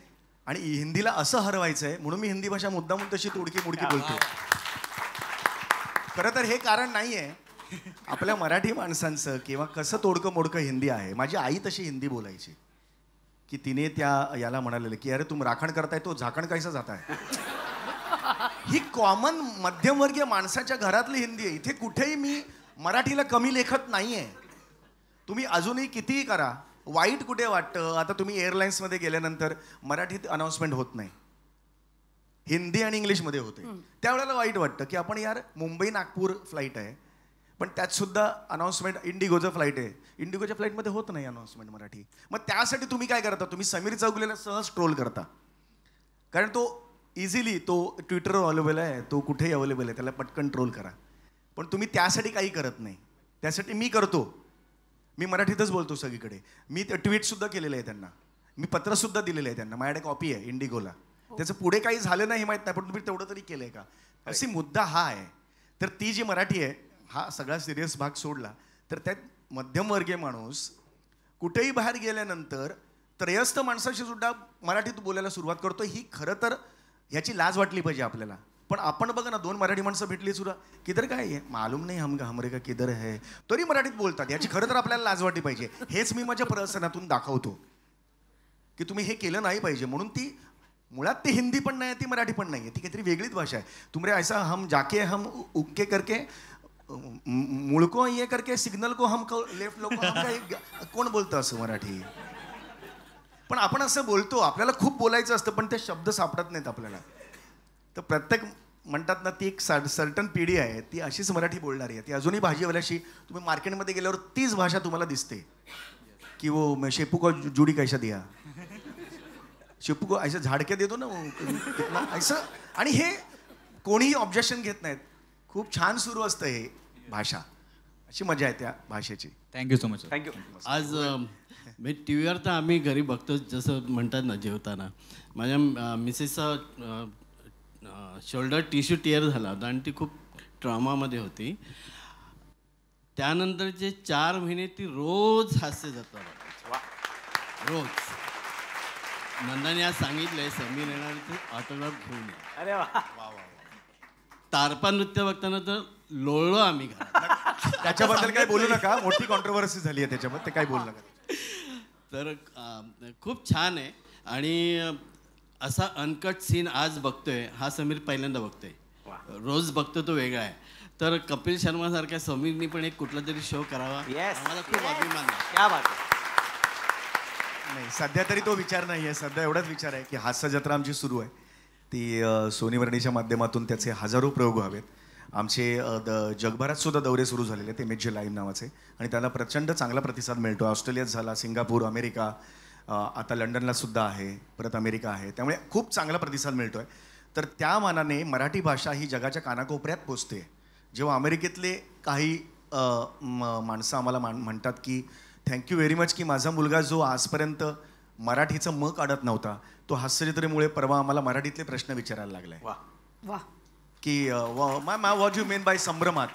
आणि हिंदीला असं हरवायचं आहे, म्हणून मी हिंदी भाषा मुद्दामून तशी तोडकी मोडकी बोलतो. खरं तर हे कारण नाही आहे आपल्या मराठी माणसांचं किंवा कसं तोडकं मोडकं हिंदी आहे. माझी आई तशी हिंदी बोलायची की तिने त्या याला म्हणालेलं की अरे तुम राखण करताय तो झाकण कैसा जाता है. ही कॉमन मध्यमवर्गीय माणसाच्या घरातली हिंदी आहे. इथे कुठेही मी मराठीला कमी लेखत नाहीये. तुम्ही अजूनही कितीही करा, वाईट कुठे वाटतं, आता तुम्ही एअरलाईन्समध्ये गेल्यानंतर मराठीत अनाऊन्समेंट होत नाही, हिंदी आणि इंग्लिशमध्ये होते. त्यावेळेला वाईट वाटतं की आपण यार मुंबई नागपूर फ्लाईट आहे, पण त्यात सुद्धा अनाऊन्समेंट इंडिगोचं फ्लाईट आहे, इंडिगोच्या फ्लाईटमध्ये होत नाही अनाऊन्समेंट मराठी. मग त्यासाठी तुम्ही काय करता, तुम्ही समीर चौगुलेला सहज ट्रोल करता, कारण तो इझिली तो ट्विटरवर अवेलेबल आहे, तो कुठेही अवेलेबल आहे, त्याला पटकन ट्रोल करा. पण तुम्ही त्यासाठी काही करत नाही. त्यासाठी मी करतो. मी मराठीतच बोलतो सगळीकडे. मी ते ट्विटसुद्धा केलेलं आहे त्यांना, मी पत्रसुद्धा दिलेलं आहे त्यांना. माझ्याकडे कॉपी आहे इंडिगोला. त्याचं पुढे काही झालं नाही माहीत नाही, पण तुम्ही तेवढं तरी केलं आहे का, अशी मुद्दा हा आहे. तर ती जी मराठी आहे, हा सगळा सिरियस भाग सोडला तर त्यात मध्यमवर्गीय माणूस कुठेही बाहेर गेल्यानंतर त्रयस्थ माणसाशी सुद्धा मराठीत बोलायला सुरुवात करतो. ही खरं तर ह्याची लाज वाटली पाहिजे आपल्याला. पण आपण बघा ना, 2 मराठी माणसं भेटली सुद्धा, किधर काय आहे मालूम नाही हमरे का किधर है, तरी मराठीत बोलतात. याची खरं तर आपल्याला लाज वाटली पाहिजे. हेच मी माझ्या प्रदर्शनातून दाखवतो की तुम्ही हे केलं नाही पाहिजे. म्हणून ती मुळात ती हिंदी पण नाही, ती मराठी पण नाही आहे, ती काहीतरी वेगळीच भाषा आहे. तुमरे ऐसा हम जाके हम उक्के करके मुळको ये करके सिग्नल को हम लेफ्ट लोक कोण बोलतं असं मराठी. पण आपण असं बोलतो, आपल्याला खूप बोलायचं असतं पण ते शब्द सापडत नाहीत आपल्याला. तर प्रत्येक म्हणतात ना, ती एक सर्टन पिढी आहे, ती अशीच मराठी बोलणारी आहे. ती अजूनही भाजीवाल्याशी तुम्ही मार्केटमध्ये गेल्यावर तीच भाषा तुम्हाला दिसते की वो शेपू को जुडी कैसा दिया, शेपू को ऐसे झाडके देतो ना असं. आणि हे कोणीही ऑब्जेक्शन घेत नाहीत. खूप छान सुरू असतं हे भाषा, अशी मजा आहे त्या भाषेची. Thank you so much. थँक्यू. आज म्हणजे टी व्हीवर तर आम्ही घरी बघतो, जसं म्हणतात ना जेवताना, माझ्या मिसेसचा शोल्डर टिश्यू टिअर झाला होता आणि ती खूप ट्रॉमामध्ये होती. त्यानंतरचे 4 महिने ती रोज हास्य जत्रा, रोज. नंदाने आज सांगितलंय समीर येणार ते ऑटोग्राफ घेऊन ये. अरे वा. तारपा नृत्य बघताना तर लोळलो आम्ही घरात. त्याच्याबद्दल काही बोलू नका, मोठी कॉन्ट्रोवर्सी झाली आहे त्याच्याबद्दल, ते काही बोलू नका. तर खूप छान आहे. आणि असा अनकट सीन आज बघतोय, हा समीर पहिल्यांदा बघतोय. रोज बघतो तो वेगळा आहे. तर कपिल शर्मा सारख्या समीरनी पण एक कुठला तरी शो करावा, आम्हाला खूप अभिमान आहे. क्या बात आहे. नाही, सध्या तरी तो विचार नाही आहे. सध्या एवढाच विचार आहे की हास्य जत्रा आमची सुरू आहे, ती सोनी वर्णीच्या माध्यमातून त्याचे हजारो प्रयोग व्हावेत. आमचे जगभरात सुद्धा दौरे सुरू झालेले आहेत MHJ लाईव्ह नावाचे, आणि त्याला प्रचंड चांगला प्रतिसाद मिळतो. ऑस्ट्रेलियात झाला, सिंगापूर, अमेरिका, आता लंडनला सुद्धा आहे, परत अमेरिका आहे. त्यामुळे खूप चांगला प्रतिसाद मिळतो आहे. तर त्या मानाने मराठी भाषा ही जगाच्या कानाकोपऱ्यात पोचते. जेव्हा अमेरिकेतले काही माणसं आम्हाला म्हणतात की थँक्यू व्हेरी मच, की माझा मुलगा जो आजपर्यंत मराठीचं म काढत नव्हता, तो हास्यजत्रेमुळे परवा आम्हाला मराठीतले प्रश्न विचारायला लागलाय. वा वा. की व्हॉट यू मेन बाय संभ्रमात.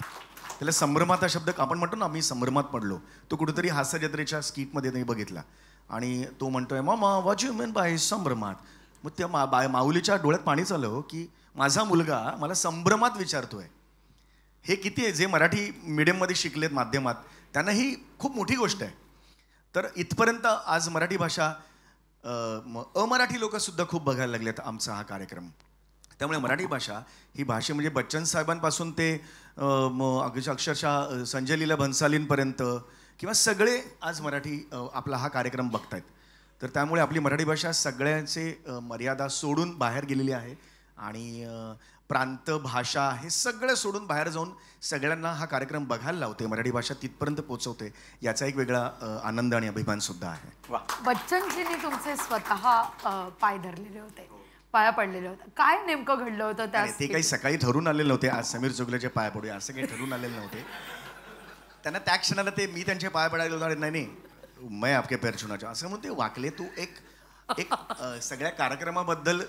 त्याला संभ्रमात हा शब्द आपण म्हणतो ना, मी संभ्रमात पडलो, तो कुठेतरी हास्य जत्रेच्या स्किटमध्ये नाही बघितला. आणि तो म्हणतोय मामा व्हॉट यू मेन बाय संभ्रमात. मग त्या माऊलीच्या डोळ्यात पाणी चाललं की माझा मुलगा मला संभ्रमात विचारतोय. हे किती आहे, जे मराठी मीडियममध्ये शिकलेत माध्यमात, त्यांना ही खूप मोठी गोष्ट आहे. तर इथपर्यंत आज मराठी भाषा अमराठी लोकसुद्धा खूप बघायला लागलेत आमचा हा कार्यक्रम. त्यामुळे मराठी भाषा ही भाषे म्हणजे बच्चन साहेबांपासून ते अक्षरशः संजय लीला भन्सालींपर्यंत किंवा सगळे आज मराठी आपला हा कार्यक्रम बघतायत. तर त्यामुळे आपली मराठी भाषा सगळ्यांचे मर्यादा सोडून बाहेर गेलेली आहे. आणि प्रांत भाषा हे सगळं सोडून बाहेर जाऊन सगळ्यांना हा कार्यक्रम बघायला लावते, मराठी भाषा तिथपर्यंत पोचवते. याचा एक वेगळा आनंद आणि अभिमान सुद्धा आहे. वा. बच्चनजींनी तुमचे स्वतः पाय धरलेले होते, पाया पडलेले होते. काय नेमकं घडलं होतं त्या? ते काही सकाळी ठरून आलेले नव्हते आज समीर चौगुलेचे पाय पडूया असं काही ठरून आलेले नव्हते. त्यांना त्या क्षणाला ते मी त्यांचे पाय पडायला होता, नाही मैं आपके पैर छूना असं म्हणून ते वाकले. तू एक सगळ्या कार्यक्रमाबद्दल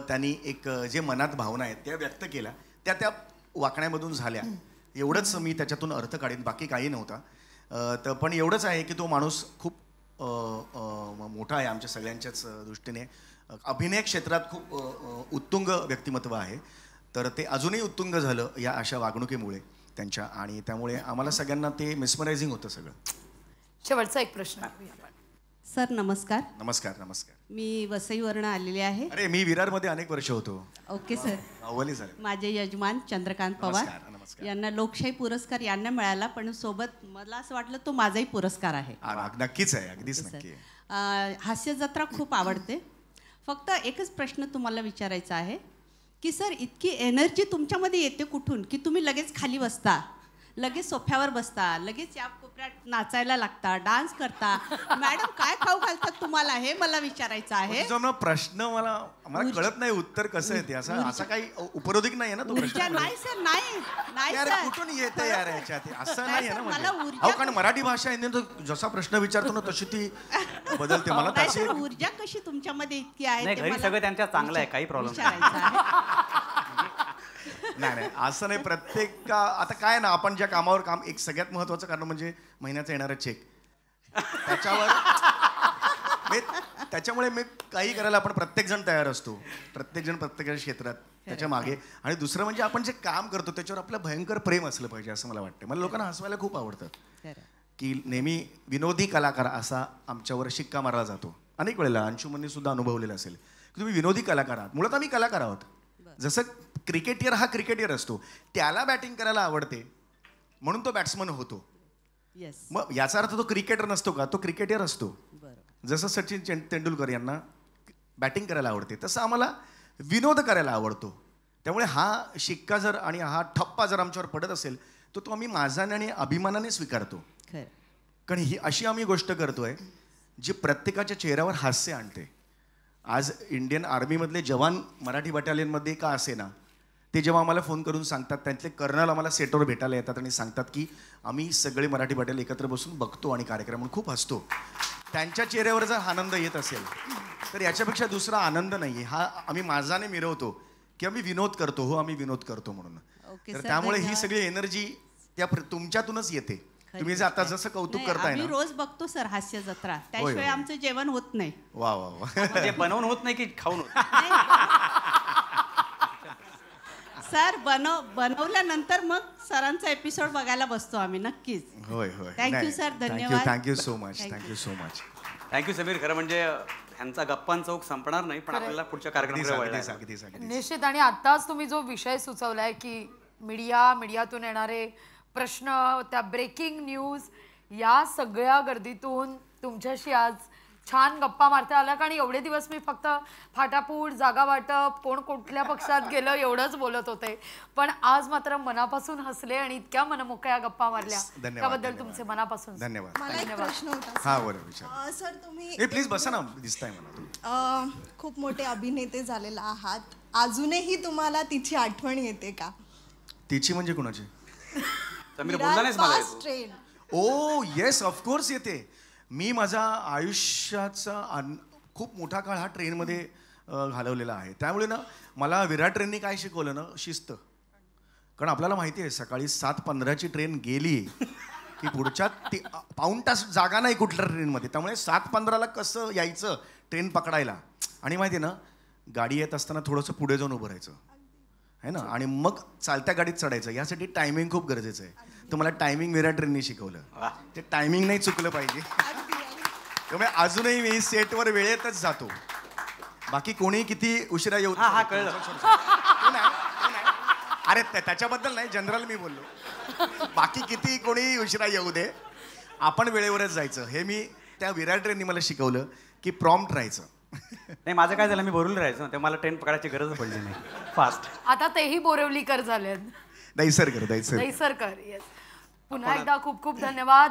त्यांनी एक जे मनात भावना आहेत त्या व्यक्त केल्या, त्या वाकण्यामधून झाल्या. एवढंच मी त्याच्यातून अर्थ काढीन, बाकी काही नव्हता. तर पण एवढंच आहे की तो माणूस खूप मोठा आहे आमच्या सगळ्यांच्याच दृष्टीने. अभिनय क्षेत्रात खूप उत्तुंग व्यक्तिमत्व आहे. तर ते अजूनही उत्तुंग झालं या अशा वागणुकीमुळे त्यांच्या, आणि त्यामुळे आम्हाला सगळ्यांना ते मिसमरायझिंग होतं सगळं. शेवटचा एक प्रश्न करूया आपण. सर नमस्कार. नमस्कार. नमस्कार. मी वसईवरनं आलेली आहे. अरे मी विरारमध्ये अनेक वर्ष होतो. Okay sir. अव्वली झाले. माझे यजमान चंद्रकांत पवार नमस्कार. यांना लोकशाही पुरस्कार यांना मिळाला, पण सोबत मला असं वाटलं तो माझाही पुरस्कार आहे. नक्कीच आहे, अगदीच नक्की आहे. हास्य जत्रा खूप आवडते. फक्त एकच प्रश्न तुम्हाला विचारायचा आहे की सर, इतकी एनर्जी तुमच्यामध्ये येते कुठून की तुम्ही लगेच खाली बसता, लगेच सोफ्यावर बसता, लगेच या कोपऱ्यात नाचायला लागता, डान्स करता. मॅडम काय खाऊ घालतात तुम्हाला, हे मला विचारायचं आहे. तुझा प्रश्न मला कळत नाही उत्तर कसं येते. असं काही उपरोधिक नाही आहे ना तो ऊर्जा प्रश्न. नाही सर, नाही यार सर. कुठून येते यार याच्यात असं नाही नाही आहे सर, ना मला म्हणजे. ऊर्जा- कारण मराठी भाषा आहे ना, तो जसा प्रश्न विचारतो ना तशी ती बदलते. मला नाही त्याची सर, ऊर्जा कशी तुमच्यामध्ये इतकी आहे नाही, ते घरी मला सगळं त्यांच्या चांगलं आहे, काही प्रॉब्लेम विचारायचं आहे. नाही असं नाही. प्रत्येक आता काय आहे ना, आपण ज्या कामावर काम, एक सगळ्यात महत्वाचं कारण म्हणजे महिन्याचा येणारा चेक. त्याच्यामुळे मी काही करायला आपण प्रत्येकजण तयार असतो, प्रत्येकजण प्रत्येक क्षेत्रात त्याच्या मागे. आणि दुसरं म्हणजे आपण जे काम करतो त्याच्यावर आपलं भयंकर प्रेम असलं पाहिजे असं मला वाटतं. मला लोकांना हसवायला खूप आवडतं की नेहमी विनोदी कलाकार असा आमच्यावर शिक्का मारला जातो. अनेक वेळेला अंशुमनने सुद्धा अनुभवलेलं असेल की तुम्ही विनोदी कलाकार आहात. मुळात आम्ही कलाकार आहोत. जसं क्रिकेटियर हा क्रिकेटियर असतो, त्याला बॅटिंग करायला आवडते म्हणून तो बॅट्समन होतो. येस, मग याचा अर्थ तो क्रिकेटर नसतो का, तो क्रिकेटर असतो. जसं सचिन तेंडुलकर यांना बॅटिंग करायला आवडते तसं आम्हाला विनोद करायला आवडतो. त्यामुळे हा शिक्का जर आणि हा ठप्पा जर आमच्यावर पडत असेल तर तो आम्ही माझाने आणि अभिमानाने स्वीकारतो. कारण ही अशी आम्ही गोष्ट करतोय जी प्रत्येकाच्या चेहऱ्यावर हास्य आणते. आज इंडियन आर्मीमधले जवान मराठी बटालियनमध्ये का असे ना, ते जेव्हा आम्हाला फोन करून सांगतात, त्यांचे कर्नल आम्हाला सेटवर भेटायला येतात आणि सांगतात की आम्ही सगळे मराठी बटालियन एकत्र बसून बघतो आणि कार्यक्रम खूप हसतो. त्यांच्या चेहऱ्यावर जर आनंद येत असेल तर याच्यापेक्षा दुसरा आनंद नाही आहे. हा आम्ही माझाने मिरवतो की आम्ही विनोद करतो. हो, आम्ही विनोद करतो म्हणून. तर त्यामुळे ही सगळी एनर्जी त्या तुमच्यातूनच येते. तुम्ही जे आता जसं कौतुक करताय आम्ही ना. रोज बघतो सर हास्य जत्रा, त्याशिवाय आमचं जेवण होत नाही. वा वा वा. म्हणजे बनवून होत नाही की खाऊन होत. सर बनवल्यानंतर मग सरांचा एपिसोड बघायला बसतो आम्ही नक्कीच. होय होय. थँक्यू सर, धन्यवाद. Thank you so much. Thank you so much. Thank you Sameer. खरं म्हणजे ह्यांचा गप्पांचा ओघ संपणार नाही, पण आपल्याला पुढच्या कार्यक्रमाकडे निश्चित. आणि आत्ताच तुम्ही जो विषय सुचवलाय की मीडियातून येणारे प्रश्न, त्या ब्रेकिंग न्यूज, या सगळ्या गर्दीतून तुमच्याशी आज छान गप्पा मारता आल्या. कारण एवढे दिवस मी फक्त फाटाफूट, जागा वाटप, कोण कुठल्या पक्षात गेलं एवढंच बोलत होते, पण आज मात्र मनापासून हसले आणि इतक्या मनमोकळ्या गप्पा मारल्या. त्याबद्दल तुमचे मनापासून धन्यवाद. मला एक प्रश्न होता. हा बरं विचार. सर, तुम्ही प्लीज बसा ना, दिसताय मला. खूप मोठे अभिनेते झालेला आहात. अजूनही तुम्हाला तिची आठवण येते का? तिची म्हणजे कुणाची? समीर बोलला नाहीस मला फास्ट ट्रेन. ओ येस, ऑफकोर्स येते. मी माझा आयुष्याचा खूप मोठा काळ हा ट्रेनमध्ये घालवलेला आहे. त्यामुळे ना मला विराट ट्रेननी काय शिकवलं ना, शिस्त. कारण आपल्याला माहिती आहे सकाळी 7:15ची ट्रेन गेली की पुढच्या पाऊण तास जागा नाही कुठल्या ट्रेनमध्ये. त्यामुळे 7:15ला कसं यायचं ट्रेन पकडायला. आणि माहिती आहे ना, गाडी येत असताना थोडंसं पुढे जाऊन उभं राहायचं आहे ना, आणि मग चालत्या गाडीत चढायचं. यासाठी टायमिंग खूप गरजेचं आहे. तर मला टायमिंग विराट ट्रेननी शिकवलं. ते टायमिंग नाही चुकलं पाहिजे. त्यामुळे अजूनही मी सेटवर वेळेतच जातो. बाकी कोणी किती उशिरा येऊ. हा कळलं. अरे त्याच्याबद्दल नाही, जनरल मी बोललो. बाकी किती कोणी उशिरा येऊ दे, आपण वेळेवरच जायचं. हे मी त्या विराट ट्रेननी मला शिकवलं की प्रॉम्प्ट राहायचं. नाही, माझं काय झालं, मी बोलून राहायचो ना, तेव्हा मला ट्रेन पकडायची गरज पडली नाही. फास्ट. आता तेही बोरिवलीकर झाले. दैसरकर. दैसरकर. येस. पुन्हा एकदा खूप खूप धन्यवाद.